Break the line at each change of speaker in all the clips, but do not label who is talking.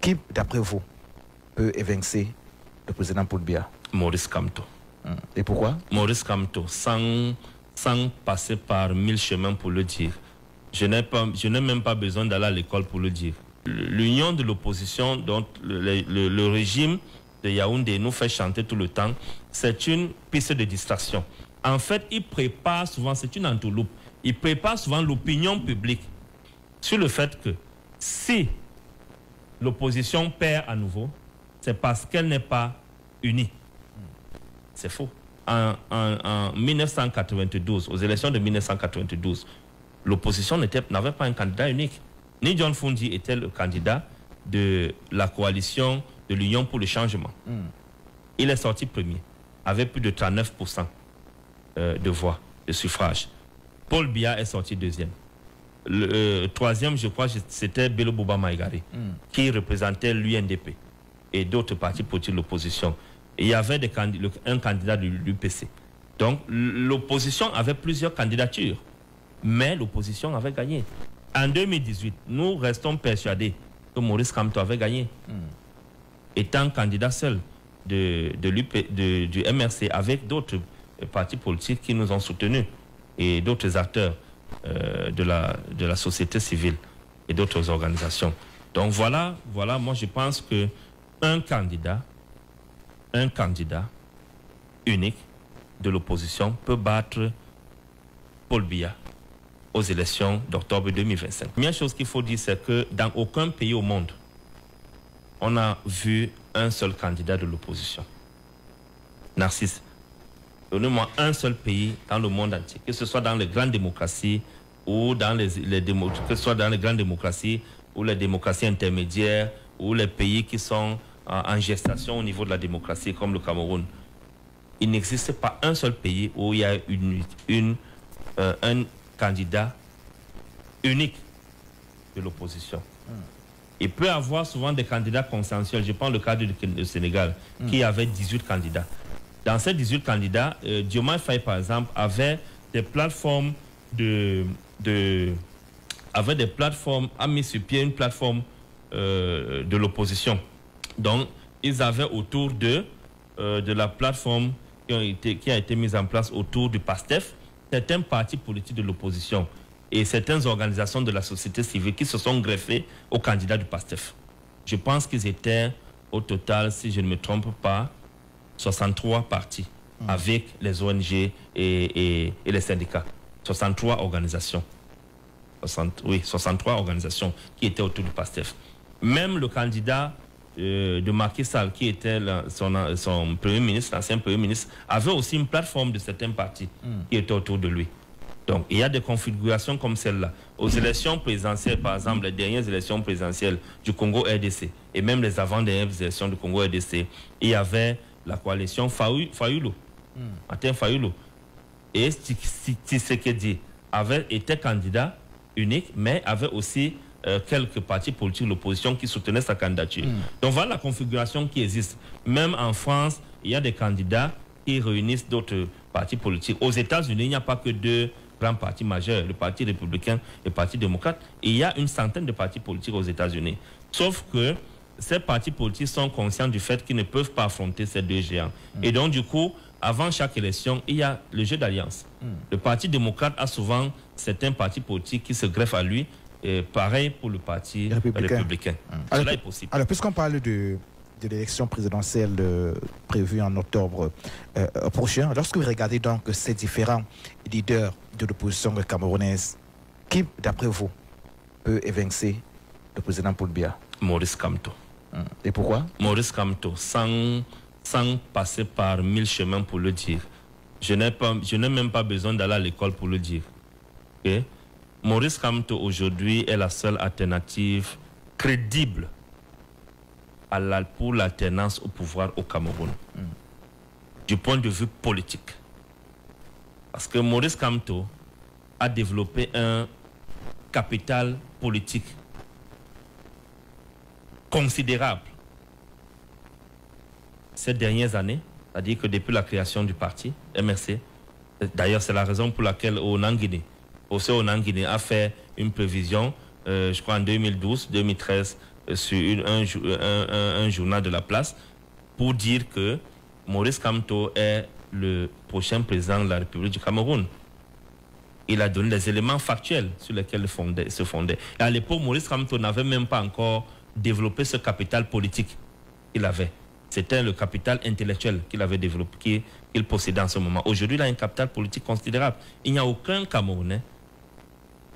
Qui, d'après vous, peut évincer le président Paul Biya?
Maurice Kamto.
Et pourquoi?
Maurice Kamto, sans passer par 1000 chemins pour le dire. Je n'ai même pas besoin d'aller à l'école pour le dire. L'union de l'opposition, dont le régime de Yaoundé nous fait chanter tout le temps, c'est une piste de distraction. En fait, il prépare souvent, c'est une entourloupe, il prépare souvent l'opinion publique sur le fait que si l'opposition perd à nouveau, c'est parce qu'elle n'est pas unie. C'est faux. En 1992, aux élections de 1992, l'opposition n'avait pas un candidat unique. Ni John Fundi était le candidat de la coalition de l'Union pour le changement. Il est sorti premier, avec plus de 39% de voix, de suffrage. Paul Biya est sorti deuxième. Le troisième, je crois, c'était Bello Bouba Maïgari, qui représentait l'UNDP et d'autres partis politiques de l'opposition. Il y avait un candidat de l'UPC. Donc, l'opposition avait plusieurs candidatures, mais l'opposition avait gagné. En 2018, nous restons persuadés que Maurice Kamto avait gagné. Étant candidat seul du MRC avec d'autres partis politiques qui nous ont soutenus et d'autres acteurs de la société civile et d'autres organisations. Donc voilà, moi je pense que un candidat unique de l'opposition peut battre Paul Biya aux élections d'octobre 2025. La première chose qu'il faut dire, c'est que dans aucun pays au monde, on a vu un seul candidat de l'opposition. Narcisse, donnez-moi un seul pays dans le monde entier, que ce soit dans les grandes démocraties ou dans que ce soit dans les grandes démocraties ou les démocraties intermédiaires ou les pays qui sont en gestation au niveau de la démocratie comme le Cameroun. Il n'existe pas un seul pays où il y a un candidat unique de l'opposition. Il peut y avoir souvent des candidats consensuels. Je prends le cas du Sénégal, qui avait 18 candidats. Dans ces 18 candidats, Diomaye Faye, par exemple, avait des plateformes a mis sur pied une plateforme de l'opposition. Donc, ils avaient autour d'eux de la plateforme qui a été mise en place autour du PASTEF, certains partis politiques de l'opposition et certaines organisations de la société civile qui se sont greffés aux candidats du PASTEF. Je pense qu'ils étaient au total, si je ne me trompe pas, 63 partis avec les ONG et les syndicats. 63 organisations. 63 organisations qui étaient autour du PASTEF. Même le candidat de Macky Sall, qui était son premier ministre, l'ancien premier ministre, avait aussi une plateforme de certains partis qui étaient autour de lui. Donc, il y a des configurations comme celle-là. Aux élections présidentielles, par exemple, les dernières élections présidentielles du Congo-RDC, et même les avant-dernières élections du Congo-RDC, il y avait la coalition Fayulu, Martin Fayulu. Et Tshisekedi était candidat unique, mais avait aussi quelques partis politiques de l'opposition qui soutenaient sa candidature. Donc voilà la configuration qui existe. Même en France, il y a des candidats qui réunissent d'autres partis politiques. Aux États-Unis, il n'y a pas que deux grands partis majeurs, le Parti républicain et le Parti démocrate. Et il y a une centaine de partis politiques aux États-Unis. Sauf que ces partis politiques sont conscients du fait qu'ils ne peuvent pas affronter ces deux géants. Et donc, du coup, avant chaque élection, il y a le jeu d'alliance. Le Parti démocrate a souvent certains partis politiques qui se greffent à lui. Et pareil pour le Parti républicain. Cela est possible.
Alors, puisqu'on parle de l'élection présidentielle prévue en octobre prochain, lorsque vous regardez donc ces différents leaders de l'opposition camerounaise, qui, d'après vous, peut évincer le président Paul Biya?
Maurice Kamto.
Et pourquoi?
Maurice Kamto, sans passer par 1000 chemins pour le dire. Je n'ai même pas besoin d'aller à l'école pour le dire. Okay? Maurice Kamto aujourd'hui est la seule alternative crédible pour l'alternance au pouvoir au Cameroun. Du point de vue politique. Parce que Maurice Kamto a développé un capital politique considérable ces dernières années, c'est-à-dire que depuis la création du parti MRC, d'ailleurs c'est la raison pour laquelle Onanguiné a fait une prévision, je crois en 2012, 2013, sur un journal de la place pour dire que Maurice Kamto est le prochain président de la République du Cameroun. Il a donné des éléments factuels sur lesquels il se fondait. Et à l'époque, Maurice Kamto n'avait même pas encore développé ce capital politique qu'il avait. C'était le capital intellectuel qu'il avait développé, qu'il possédait en ce moment. Aujourd'hui, il a un capital politique considérable. Il n'y a aucun Camerounais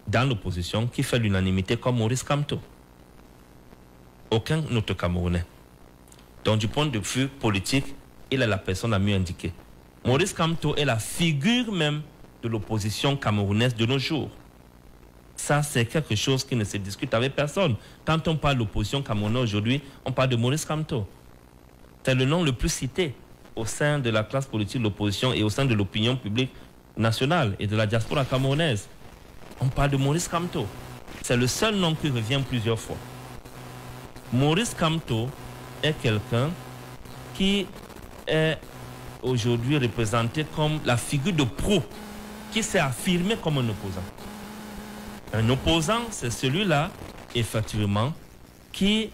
dans l'opposition qui fait l'unanimité comme Maurice Kamto. Aucun autre Camerounais. Donc, du point de vue politique, il est la personne la mieux indiquée. Maurice Kamto est la figure même de l'opposition camerounaise de nos jours. Ça, c'est quelque chose qui ne se discute avec personne. Quand on parle de l'opposition camerounaise aujourd'hui, on parle de Maurice Kamto. C'est le nom le plus cité au sein de la classe politique de l'opposition et au sein de l'opinion publique nationale et de la diaspora camerounaise. On parle de Maurice Kamto. C'est le seul nom qui revient plusieurs fois. Maurice Kamto est quelqu'un qui est aujourd'hui représenté comme la figure de proue qui s'est affirmé comme un opposant. Un opposant, c'est celui-là, effectivement, qui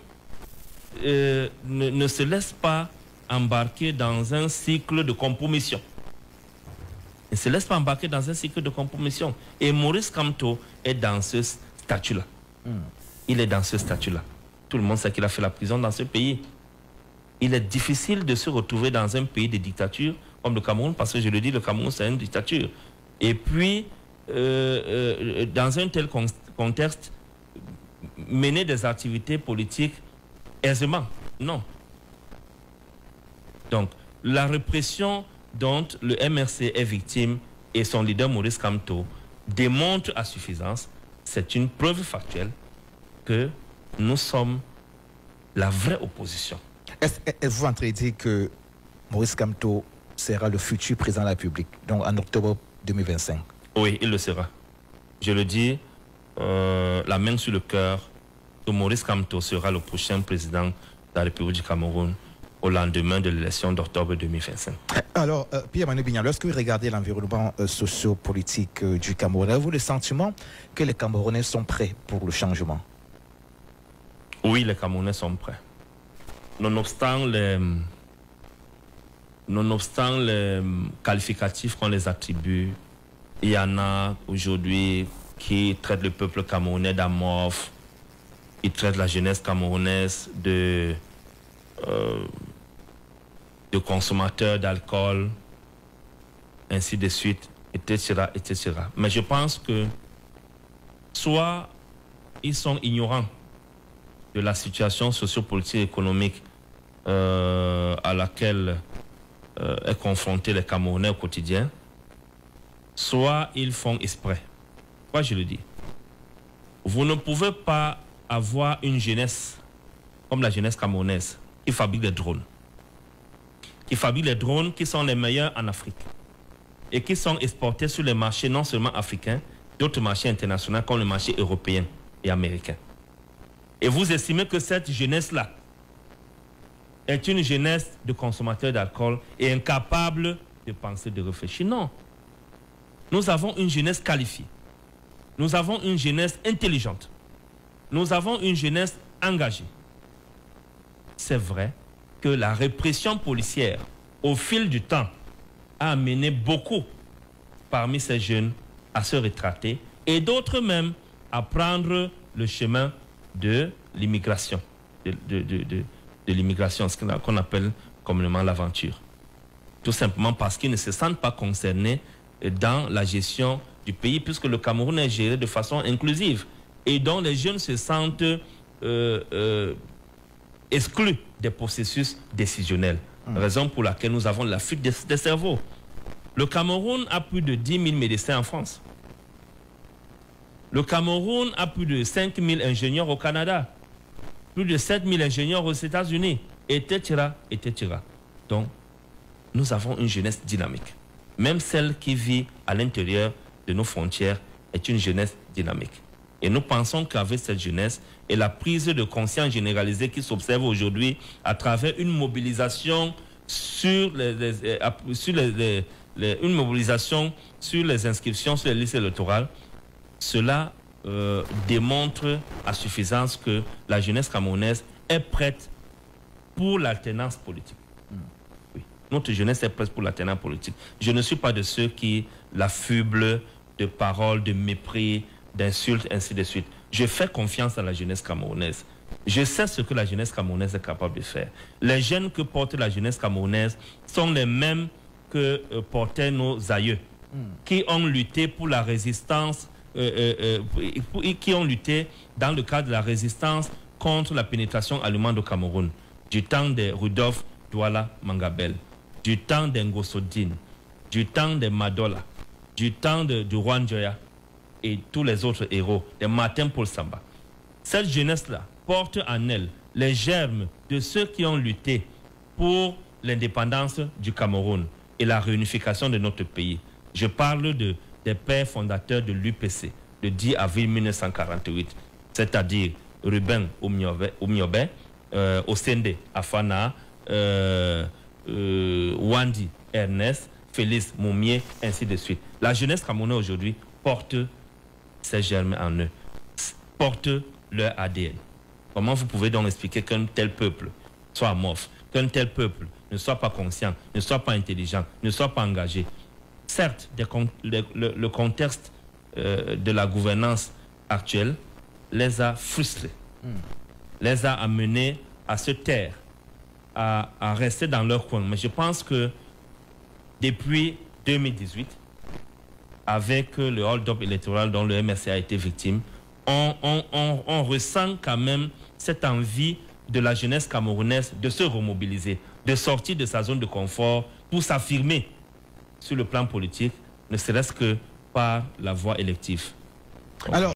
ne se laisse pas embarquer dans un cycle de compromission. Il ne se laisse pas embarquer dans un cycle de compromission. Et Maurice Kamto est dans ce statut-là. Il est dans ce statut-là. Tout le monde sait qu'il a fait la prison dans ce pays. Il est difficile de se retrouver dans un pays de dictature comme le Cameroun, parce que je le dis, le Cameroun, c'est une dictature. Et puis, dans un tel contexte, mener des activités politiques aisément, non. Donc, la répression dont le MRC est victime et son leader Maurice Kamto démontre à suffisance, c'est une preuve factuelle que nous sommes la vraie opposition.
Est-ce vous en train de dire que Maurice Kamto sera le futur président de la République, donc en octobre 2025?
Oui, il le sera. Je le dis, la main sur le cœur, que Maurice Kamto sera le prochain président de la République du Cameroun au lendemain de l'élection d'octobre 2025.
Alors, Pierre-Emmanuel Bignal, lorsque vous regardez l'environnement socio-politique du Cameroun, avez-vous le sentiment que les Camerounais sont prêts pour le changement?
Oui, les Camerounais sont prêts. Nonobstant les qualificatifs qu'on les attribue, il y en a aujourd'hui qui traitent le peuple camerounais d'amorphe, qui traitent la jeunesse camerounaise de consommateurs d'alcool, ainsi de suite, etc., etc. Mais je pense que soit ils sont ignorants de la situation sociopolitique et économique à laquelle est confronté les Camerounais au quotidien, soit ils font exprès. Pourquoi je le dis? Vous ne pouvez pas avoir une jeunesse comme la jeunesse camerounaise qui fabrique des drones. Qui fabrique des drones qui sont les meilleurs en Afrique et qui sont exportés sur les marchés non seulement africains, d'autres marchés internationaux comme le marché européen et américain. Et vous estimez que cette jeunesse-là est une jeunesse de consommateurs d'alcool et incapable de penser, de réfléchir. Non. Nous avons une jeunesse qualifiée. Nous avons une jeunesse intelligente. Nous avons une jeunesse engagée. C'est vrai que la répression policière, au fil du temps, a amené beaucoup parmi ces jeunes à se rétracter et d'autres même à prendre le chemin de l'immigration, de l'immigration, ce qu'on appelle communément l'aventure. Tout simplement parce qu'ils ne se sentent pas concernés dans la gestion du pays, puisque le Cameroun est géré de façon inclusive et dont les jeunes se sentent exclus des processus décisionnels. Raison pour laquelle nous avons la fuite des cerveaux. Le Cameroun a plus de 10 000 médecins en France. Le Cameroun a plus de 5 000 ingénieurs au Canada, plus de 7 000 ingénieurs aux États-Unis, etc., etc. Donc, nous avons une jeunesse dynamique. Même celle qui vit à l'intérieur de nos frontières est une jeunesse dynamique. Et nous pensons qu'avec cette jeunesse et la prise de conscience généralisée qui s'observe aujourd'hui à travers une mobilisation sur une mobilisation sur les inscriptions sur les listes électorales, cela démontre à suffisance que la jeunesse camerounaise est prête pour l'alternance politique. Oui. Notre jeunesse est prête pour l'alternance politique. Je ne suis pas de ceux qui l'affublent de paroles, de mépris, d'insultes, ainsi de suite. Je fais confiance à la jeunesse camerounaise. Je sais ce que la jeunesse camerounaise est capable de faire. Les gènes que porte la jeunesse camerounaise sont les mêmes que portaient nos aïeux, qui ont lutté pour la résistance, qui ont lutté dans le cadre de la résistance contre la pénétration allemande au Cameroun, du temps de Rudolf Douala Mangabel, du temps d'Ngosodine, du temps de Madola, du temps de Juan Joya et tous les autres héros, de Martin Paul Samba. Cette jeunesse-là porte en elle les germes de ceux qui ont lutté pour l'indépendance du Cameroun et la réunification de notre pays. Je parle des pères fondateurs de l'UPC, le 10 avril 1948, c'est-à-dire Ruben Oumiobe, Osende Afana, Wandi Ernest, Félix Moumier, ainsi de suite. La jeunesse camerounaise aujourd'hui porte ces germes en eux, porte leur ADN. Comment vous pouvez donc expliquer qu'un tel peuple soit amorphe, qu'un tel peuple ne soit pas conscient, ne soit pas intelligent, ne soit pas engagé? Certes, le contexte de la gouvernance actuelle les a frustrés, les a amenés à se taire, à rester dans leur coin. Mais je pense que depuis 2018, avec le hold-up électoral dont le MRC a été victime, on ressent quand même cette envie de la jeunesse camerounaise de se remobiliser, de sortir de sa zone de confort pour s'affirmer sur le plan politique, ne serait-ce que par la voie élective.
Alors,